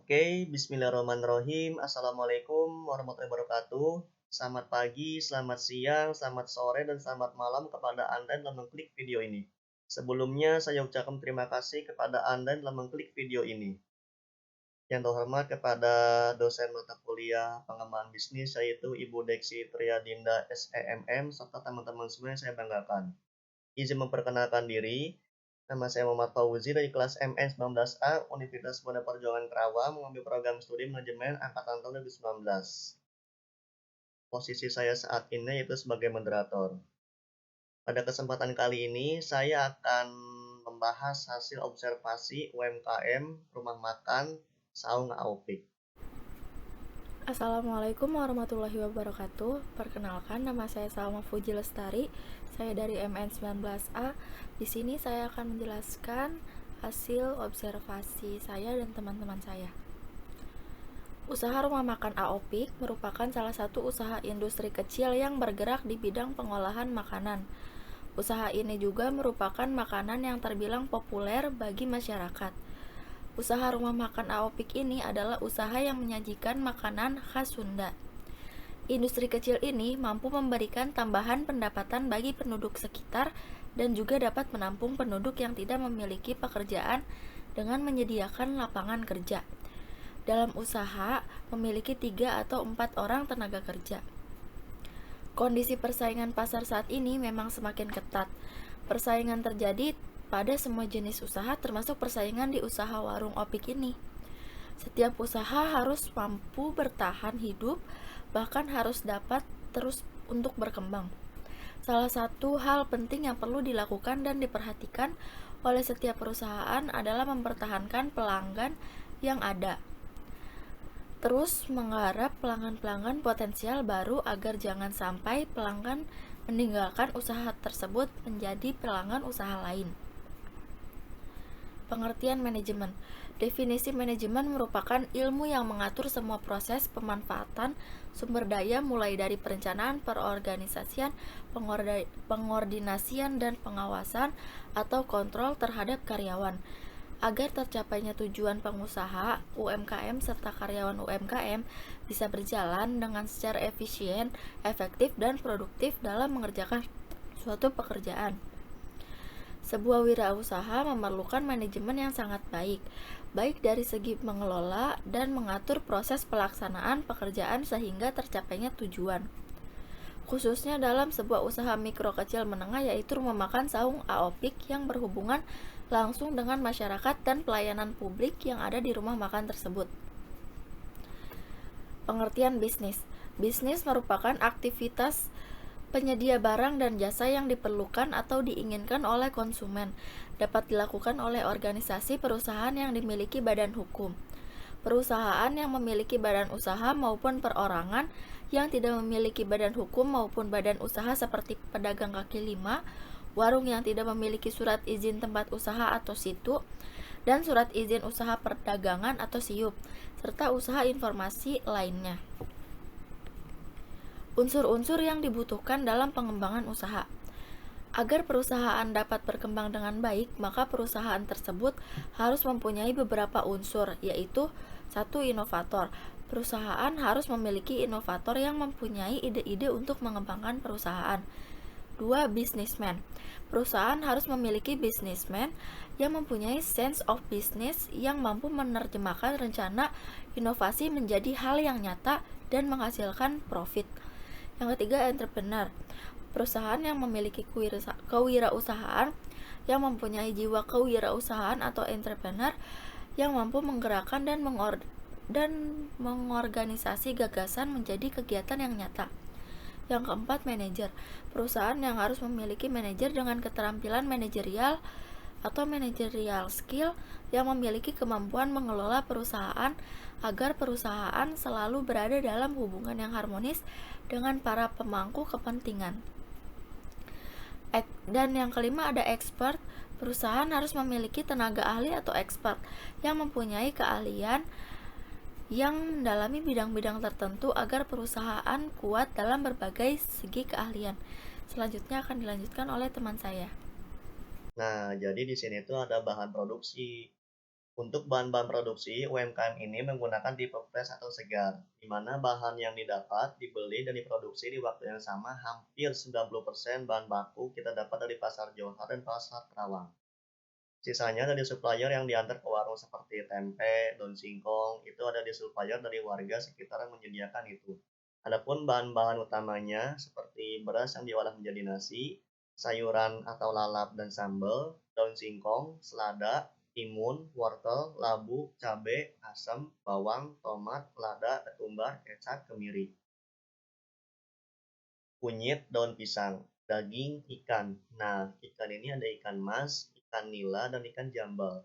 Oke, bismillahirrahmanirrahim. Assalamualaikum warahmatullahi wabarakatuh. Selamat pagi, selamat siang, selamat sore, dan selamat malam kepada Anda yang telah mengklik video ini. Sebelumnya, saya ucapkan terima kasih kepada Anda yang telah mengklik video ini. Yang terhormat kepada dosen mata kuliah pengembangan bisnis, yaitu Ibu Deksi Triadinda SEMM, serta teman-teman semua yang saya banggakan. Izin memperkenalkan diri, nama saya Muhammad Fauzi dari kelas MN 19A Universitas Muda Perjuangan Karawang, mengambil program studi manajemen angkatan tahun 2019. Posisi saya saat ini yaitu sebagai moderator. Pada kesempatan kali ini, saya akan membahas hasil observasi UMKM Rumah Makan Saung Aopik. Assalamualaikum warahmatullahi wabarakatuh. Perkenalkan, nama saya Salma Fuji Lestari. Saya dari MN19A. Di sini saya akan menjelaskan hasil observasi saya dan teman-teman saya. Usaha rumah makan Aopik merupakan salah satu usaha industri kecil yang bergerak di bidang pengolahan makanan. Usaha ini juga merupakan makanan yang terbilang populer bagi masyarakat. Usaha rumah makan Aopik ini adalah usaha yang menyajikan makanan khas Sunda. Industri kecil ini mampu memberikan tambahan pendapatan bagi penduduk sekitar dan juga dapat menampung penduduk yang tidak memiliki pekerjaan dengan menyediakan lapangan kerja. Dalam usaha memiliki 3 atau 4 orang tenaga kerja. Kondisi persaingan pasar saat ini memang semakin ketat. Persaingan terjadi pada semua jenis usaha, termasuk persaingan di usaha warung opik ini. Setiap usaha harus mampu bertahan hidup, bahkan harus dapat terus untuk berkembang. Salah satu hal penting yang perlu dilakukan dan diperhatikan oleh setiap perusahaan adalah mempertahankan pelanggan yang ada. Terus menggarap pelanggan-pelanggan potensial baru agar jangan sampai pelanggan meninggalkan usaha tersebut menjadi pelanggan usaha lain. Pengertian manajemen. Definisi manajemen merupakan ilmu yang mengatur semua proses pemanfaatan sumber daya mulai dari perencanaan, perorganisasian, pengordinasian, dan pengawasan atau kontrol terhadap karyawan. Agar tercapainya tujuan pengusaha, UMKM, serta karyawan UMKM bisa berjalan dengan secara efisien, efektif, dan produktif dalam mengerjakan suatu pekerjaan. Sebuah wirausaha memerlukan manajemen yang sangat baik dari segi mengelola dan mengatur proses pelaksanaan pekerjaan sehingga tercapainya tujuan. Khususnya dalam sebuah usaha mikro kecil menengah, yaitu rumah makan saung Aopik yang berhubungan langsung dengan masyarakat dan pelayanan publik yang ada di rumah makan tersebut. Pengertian bisnis. Bisnis merupakan aktivitas penyedia barang dan jasa yang diperlukan atau diinginkan oleh konsumen, dapat dilakukan oleh organisasi perusahaan yang dimiliki badan hukum. Perusahaan yang memiliki badan usaha maupun perorangan yang tidak memiliki badan hukum maupun badan usaha seperti pedagang kaki lima, warung yang tidak memiliki surat izin tempat usaha atau situ, dan surat izin usaha perdagangan atau SIUP, serta usaha informasi lainnya. Unsur-unsur yang dibutuhkan dalam pengembangan usaha. Agar perusahaan dapat berkembang dengan baik, maka perusahaan tersebut harus mempunyai beberapa unsur, yaitu 1. Inovator. Perusahaan harus memiliki inovator yang mempunyai ide-ide untuk mengembangkan perusahaan. 2. Businessman. Perusahaan harus memiliki businessman yang mempunyai sense of business yang mampu menerjemahkan rencana inovasi menjadi hal yang nyata dan menghasilkan profit. Yang ketiga, entrepreneur. Perusahaan yang memiliki kewirausahaan yang mempunyai jiwa kewirausahaan atau entrepreneur yang mampu menggerakkan dan mengorganisasi gagasan menjadi kegiatan yang nyata. Yang keempat, manajer. Perusahaan yang harus memiliki manajer dengan keterampilan manajerial atau managerial skill yang memiliki kemampuan mengelola perusahaan agar perusahaan selalu berada dalam hubungan yang harmonis dengan para pemangku kepentingan. Dan yang kelima, ada expert. Perusahaan harus memiliki tenaga ahli atau expert yang mempunyai keahlian yang mendalami bidang-bidang tertentu agar perusahaan kuat dalam berbagai segi keahlian. Selanjutnya akan dilanjutkan oleh teman saya. Nah, jadi di sini tuh ada bahan produksi. Untuk bahan-bahan produksi, UMKM ini menggunakan tipe fresh atau segar, di mana bahan yang didapat, dibeli, dan diproduksi di waktu yang sama hampir 90% bahan baku kita dapat dari pasar Johar dan pasar Kerawang. Sisanya dari supplier yang diantar ke warung seperti tempe, daun singkong, itu ada di supplier dari warga sekitar yang menyediakan itu. Adapun bahan-bahan utamanya seperti beras yang diolah menjadi nasi, sayuran atau lalap dan sambal, daun singkong, selada, timun, wortel, labu, cabai, asam, bawang, tomat, lada, ketumbar, kecap, kemiri, kunyit, daun pisang, daging, ikan. Nah, ikan ini ada ikan mas, ikan nila, dan ikan jambal,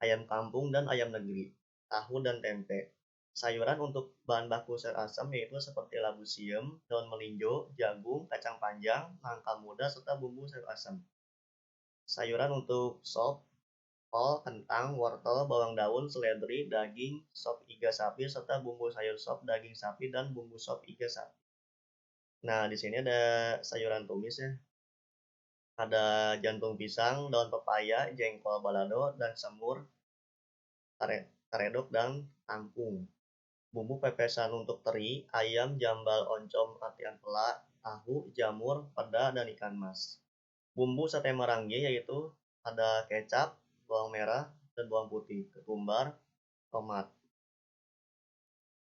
ayam kampung dan ayam negeri, tahu dan tempe. Sayuran untuk bahan baku sayur asam yaitu seperti labu siam, daun melinjo, jagung, kacang panjang, nangka muda, serta bumbu sayur asam. Sayuran untuk sop, kol, kentang, wortel, bawang daun, seledri, daging, sop iga sapi, serta bumbu sayur sop daging sapi dan bumbu sop iga sapi. Nah, di sini ada sayuran tumis ya. Ada jantung pisang, daun pepaya, jengkol balado, dan semur, karedok, dan kangkung. Bumbu pepesan untuk teri, ayam, jambal, oncom, ati ampela, tahu, jamur, peda, dan ikan mas. Bumbu sate marangi yaitu ada kecap, bawang merah, dan bawang putih, ketumbar, tomat.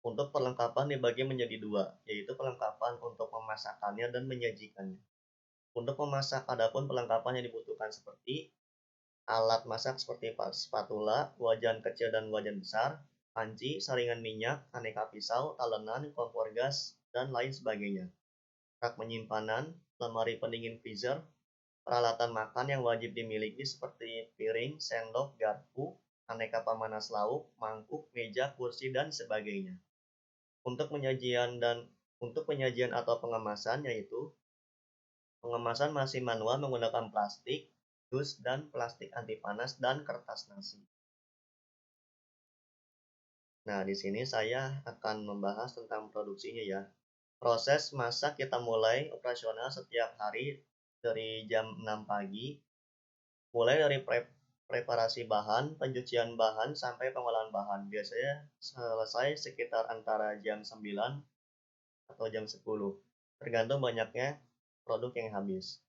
Untuk perlengkapan dibagi menjadi dua, yaitu perlengkapan untuk memasakkannya dan menyajikannya. Untuk memasak, adapun perlengkapan yang dibutuhkan seperti alat masak seperti spatula, wajan kecil dan wajan besar, panci, saringan minyak, aneka pisau, talenan, kompor gas, dan lain sebagainya. Rak penyimpanan, lemari pendingin freezer, peralatan makan yang wajib dimiliki seperti piring, sendok, garpu, aneka pemanas lauk, mangkuk, meja, kursi, dan sebagainya. Untuk penyajian atau pengemasan yaitu pengemasan masih manual menggunakan plastik, dus, dan plastik anti panas dan kertas nasi. Nah, di sini saya akan membahas tentang produksinya ya. Proses masak kita mulai operasional setiap hari dari jam 6 pagi, mulai dari preparasi bahan, pencucian bahan, sampai pengolahan bahan. Biasanya selesai sekitar antara jam 9 atau jam 10, tergantung banyaknya produk yang habis.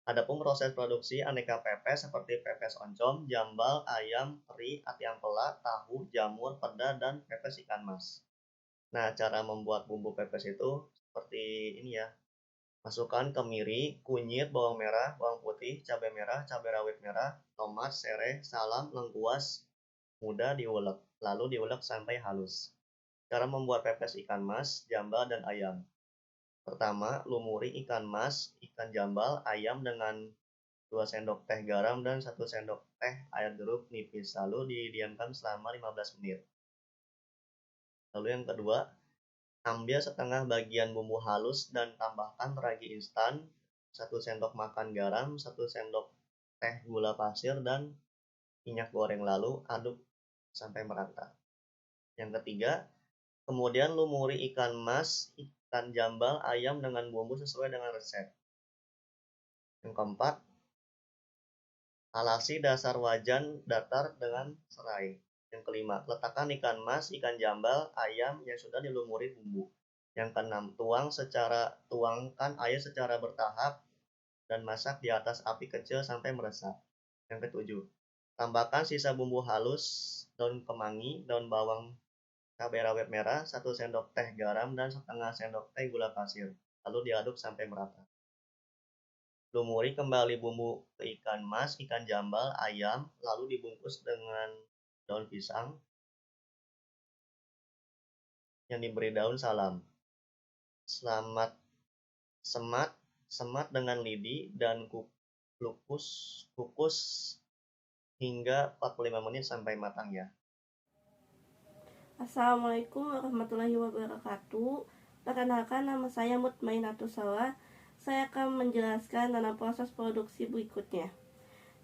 Adapun proses produksi aneka pepes seperti pepes oncom, jambal, ayam, teri, ati ampela, tahu, jamur, peda, dan pepes ikan mas. Nah, cara membuat bumbu pepes itu seperti ini ya. Masukkan kemiri, kunyit, bawang merah, bawang putih, cabai merah, cabai rawit merah, tomat, sereh, salam, lengkuas, mudah diulek. Lalu diulek sampai halus. Cara membuat pepes ikan mas, jambal, dan ayam. Pertama, lumuri ikan mas, ikan jambal, ayam dengan 2 sendok teh garam dan 1 sendok teh air jeruk nipis, lalu didiamkan selama 15 menit. Lalu yang kedua, ambil setengah bagian bumbu halus dan tambahkan ragi instan, 1 sendok makan garam, 1 sendok teh gula pasir, dan minyak goreng, lalu aduk sampai merata. Yang ketiga, kemudian lumuri ikan mas, ikan jambal, ayam dengan bumbu sesuai dengan resep. Yang keempat, alasi dasar wajan datar dengan serai. Yang kelima, letakkan ikan mas, ikan jambal, ayam yang sudah dilumuri bumbu. Yang keenam, tuangkan air secara bertahap dan masak di atas api kecil sampai meresap. Yang ketujuh, tambahkan sisa bumbu halus, daun kemangi, daun bawang, cabai rawit merah, 1 sendok teh garam, dan setengah sendok teh gula pasir. Lalu diaduk sampai merata. Lumuri kembali bumbu ke ikan mas, ikan jambal, ayam, lalu dibungkus dengan daun pisang yang diberi daun salam. Selamat semat dengan lidi dan kukus hingga 45 menit sampai matang ya. Assalamualaikum warahmatullahi wabarakatuh. Perkenalkan, nama saya Mutmainatus Salah. Saya akan menjelaskan tentang proses produksi berikutnya.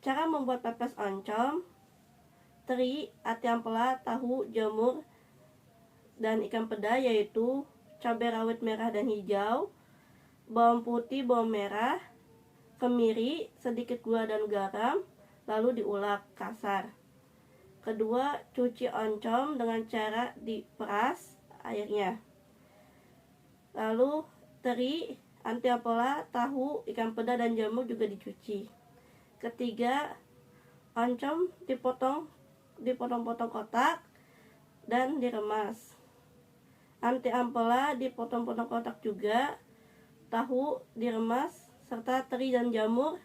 Cara membuat pepes oncom, teri, ati ampela, tahu, jamur, dan ikan peda yaitu cabai rawit merah dan hijau, bawang putih, bawang merah, kemiri, sedikit gula dan garam, lalu diulek kasar. Kedua, cuci oncom dengan cara diperas airnya. Lalu teri, anti ampela, tahu, ikan peda, dan jamur juga dicuci. Ketiga, oncom dipotong-potong kotak dan diremas. Anti ampela dipotong-potong kotak juga, tahu diremas, serta teri dan jamur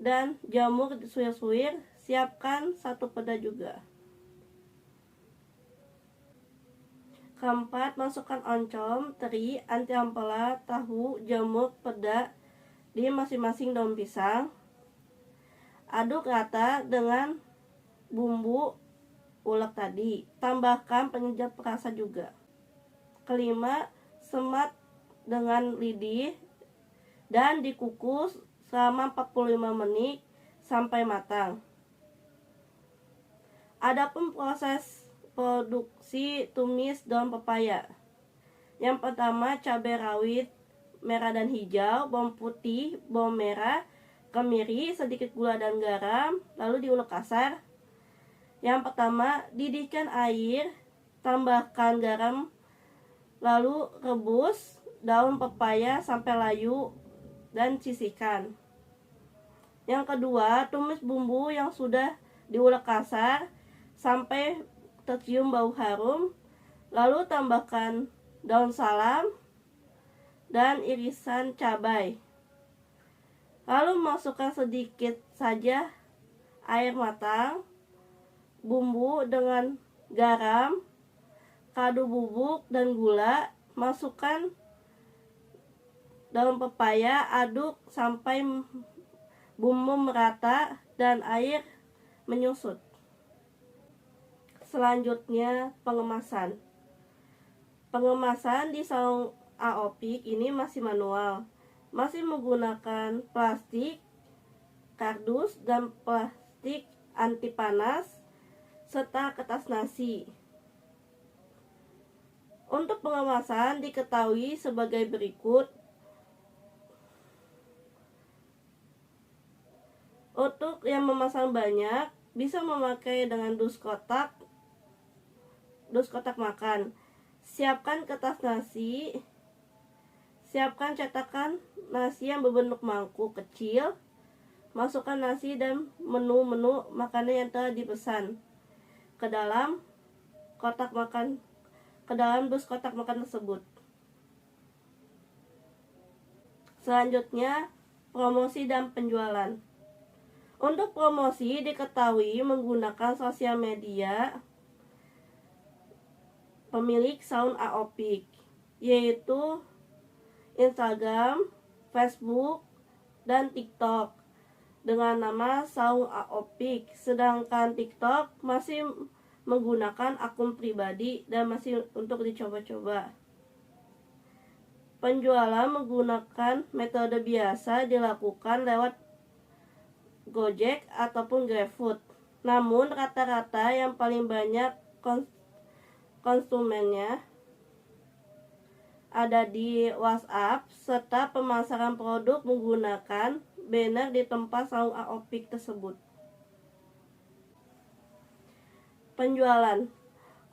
dan jamur disuir-suir. Siapkan 1 peda juga. Keempat, masukkan oncom, teri, anti ampela, tahu, jamur, peda di masing-masing daun pisang. Aduk rata dengan bumbu ulek tadi. Tambahkan penyedap rasa juga. Kelima, semat dengan lidi dan dikukus selama 45 menit sampai matang. Adapun proses produksi tumis daun pepaya. Yang pertama, cabai rawit merah dan hijau, bawang putih, bawang merah, kemiri, sedikit gula dan garam, lalu diulek kasar. Yang pertama, didihkan air, tambahkan garam, lalu rebus daun pepaya sampai layu dan sisihkan. Yang kedua, tumis bumbu yang sudah diulek kasar sampai tercium bau harum, lalu tambahkan daun salam dan irisan cabai. Lalu masukkan sedikit saja air matang, bumbu dengan garam, kaldu bubuk, dan gula. Masukkan daun pepaya, aduk sampai bumbu merata dan air menyusut. Selanjutnya, pengemasan. Pengemasan di saung AOPIK ini masih manual, masih menggunakan plastik, kardus, dan plastik anti panas serta kertas nasi. Untuk pengemasan diketahui sebagai berikut. Untuk yang memasang banyak, bisa memakai dengan dus kotak makan. Siapkan kertas nasi. Siapkan cetakan nasi yang berbentuk mangkuk kecil. Masukkan nasi dan menu-menu makanan yang telah dipesan ke dalam dus kotak makan tersebut. Selanjutnya, promosi dan penjualan. Untuk promosi diketahui menggunakan sosial media pemilik saung AOPIK, yaitu Instagram, Facebook, dan TikTok dengan nama saung AOPIK. Sedangkan TikTok masih menggunakan akun pribadi dan masih untuk dicoba-coba. Penjualan menggunakan metode biasa dilakukan lewat Gojek ataupun GrabFood. Namun rata-rata yang paling banyak konsumennya ada di WhatsApp, serta pemasaran produk menggunakan banner di tempat saung AOPIK tersebut. Penjualan.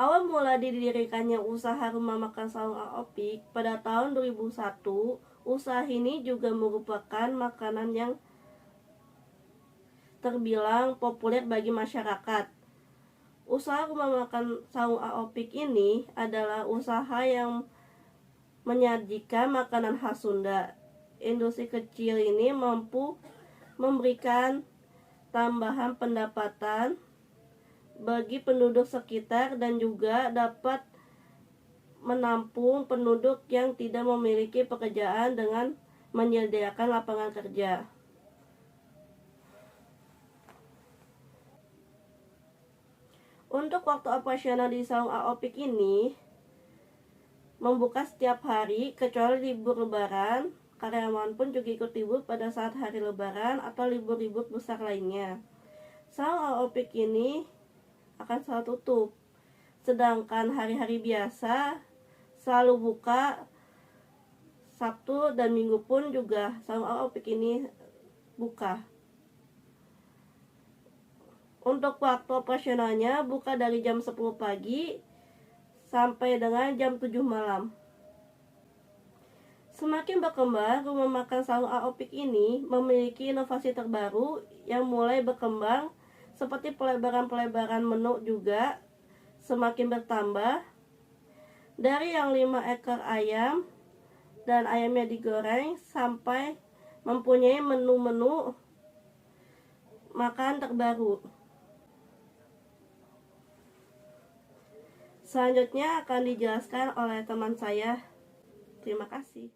Awal mula didirikannya usaha rumah makan saung AOPIK pada tahun 2001. Usaha ini juga merupakan makanan yang terbilang populer bagi masyarakat. Usaha rumah makan saung AOPIK ini adalah usaha yang menyajikan makanan khas Sunda. Industri kecil ini mampu memberikan tambahan pendapatan bagi penduduk sekitar dan juga dapat menampung penduduk yang tidak memiliki pekerjaan dengan menyediakan lapangan kerja. Untuk waktu operasional di saung AOPIK ini membuka setiap hari kecuali libur lebaran. Karyawan pun juga ikut libur pada saat hari lebaran atau libur-libur besar lainnya. Saung AOPIK ini akan selalu tutup. Sedangkan hari-hari biasa selalu buka. Sabtu dan Minggu pun juga saung AOPIK ini buka. Untuk waktu operasionalnya buka dari jam 10 pagi sampai dengan jam 7 malam. Semakin berkembang, rumah makan sahur Aopik ini memiliki inovasi terbaru yang mulai berkembang, seperti pelebaran-pelebaran menu juga semakin bertambah. Dari yang 5 ekor ayam dan ayamnya digoreng sampai mempunyai menu-menu makan terbaru. Selanjutnya akan dijelaskan oleh teman saya. Terima kasih.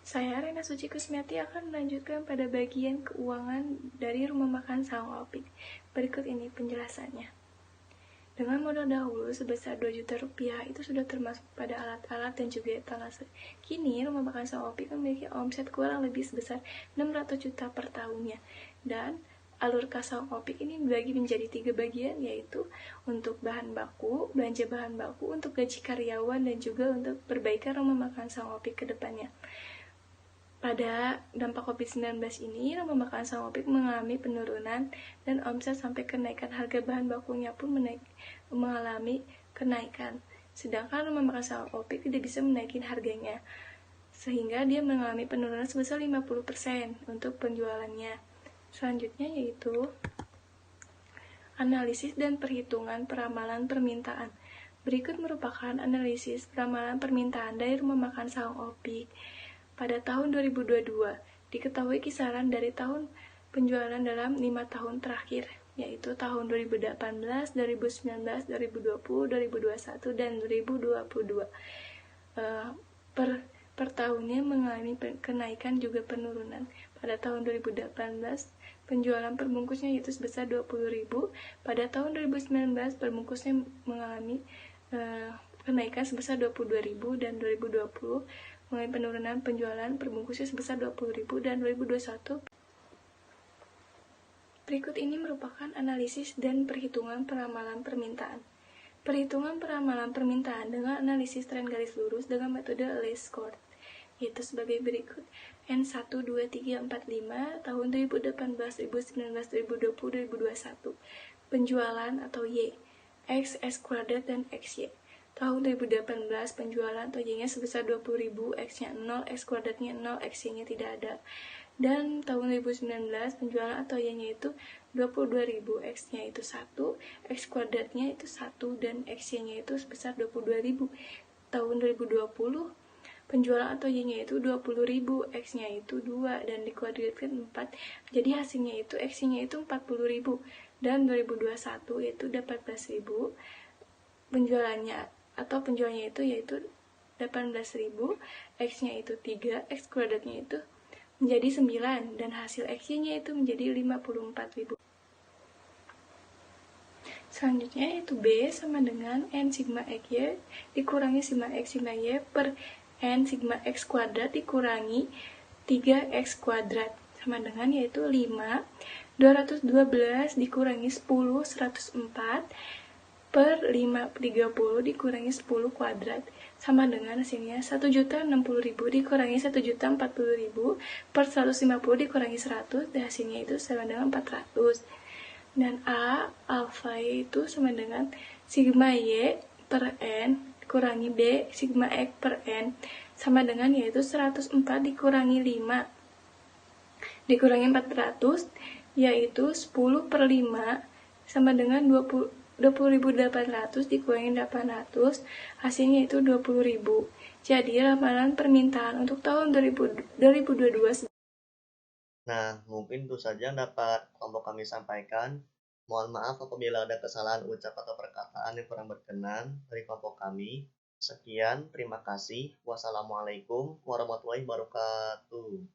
Saya Rena Suci Kusmiati akan melanjutkan pada bagian keuangan dari rumah makan Sahur Aopik. Berikut ini penjelasannya. Dengan modal dahulu sebesar 2 juta rupiah itu sudah termasuk pada alat-alat dan juga etalase. Kini rumah makan Sahur Aopik memiliki omset kurang lebih sebesar 600 juta per tahunnya. Dan alur kas Sahur Aopik ini dibagi menjadi 3 bagian, yaitu untuk bahan baku, belanja bahan baku, untuk gaji karyawan, dan juga untuk perbaikan rumah makan Sahur Aopik ke depannya. Pada dampak COVID-19 ini, rumah makan Sahur Aopik mengalami penurunan dan omset sampai kenaikan harga bahan bakunya pun mengalami kenaikan. Sedangkan rumah makan Sahur Aopik tidak bisa menaikkan harganya, sehingga dia mengalami penurunan sebesar 50% untuk penjualannya. Selanjutnya yaitu analisis dan perhitungan peramalan permintaan. Berikut merupakan analisis peramalan permintaan dari rumah makan Sahur Aopik. Pada tahun 2022, diketahui kisaran dari tahun penjualan dalam 5 tahun terakhir, yaitu tahun 2018, 2019, 2020, 2021, dan 2022. Per tahunnya mengalami kenaikan juga penurunan. Pada tahun 2018, penjualan perbungkusnya yaitu sebesar 20.000. Pada tahun 2019, perbungkusnya mengalami kenaikan sebesar 22.000, dan 2020 mengalami penurunan penjualan perbungkusnya sebesar 20.000, dan 2021. Berikut ini merupakan analisis dan perhitungan peramalan permintaan. Perhitungan peramalan permintaan dengan analisis tren garis lurus dengan metode Least Squared, yaitu sebagai berikut. N1, 2, 3, 4, 5 tahun 2018, 2019, 2020, 2021. Penjualan atau Y, X, S kuadrat, dan XY. Tahun 2018 penjualan atau Y-nya sebesar 20.000, X-nya 0, X kuadratnya 0, XY-nya tidak ada. Dan tahun 2019 penjualan atau Y-nya itu 22.000, X-nya itu 1, X kuadratnya itu 1, dan XY-nya itu sebesar 22.000. Tahun 2020 penjualan atau Y-nya itu 20.000, X-nya itu 2, dan dikuadratkan 4. Jadi hasilnya itu X-nya itu 40.000, dan 2021 itu 18.000. Penjualannya itu yaitu 18.000, X-nya itu 3, X kuadratnya itu menjadi 9, dan hasil XY-nya itu menjadi 54.000. Selanjutnya yaitu B sama dengan N sigma XY dikurangi sigma X sigma Y per N sigma X kuadrat dikurangi 3X kuadrat, sama dengan yaitu 5, 212 dikurangi 10, 104 per 5, 30 dikurangi 10 kuadrat, sama dengan hasilnya 1.060.000 dikurangi 1.040.000 per 150 dikurangi 100, dan hasilnya itu sama dengan 400. Dan A, alfa itu sama dengan sigma Y per N dikurangi B, sigma X per N, sama dengan yaitu 104 dikurangi 5 dikurangi 400, yaitu 10 per 5 sama dengan 20.800 dikurangi 800, hasilnya itu 20.000. Jadi ramalan permintaan untuk tahun 2022. Nah, mungkin itu saja yang dapat kelompok kami sampaikan. Mohon maaf apabila ada kesalahan ucap atau perkataan yang kurang berkenan dari kelompok kami. Sekian, terima kasih. Wassalamualaikum warahmatullahi wabarakatuh.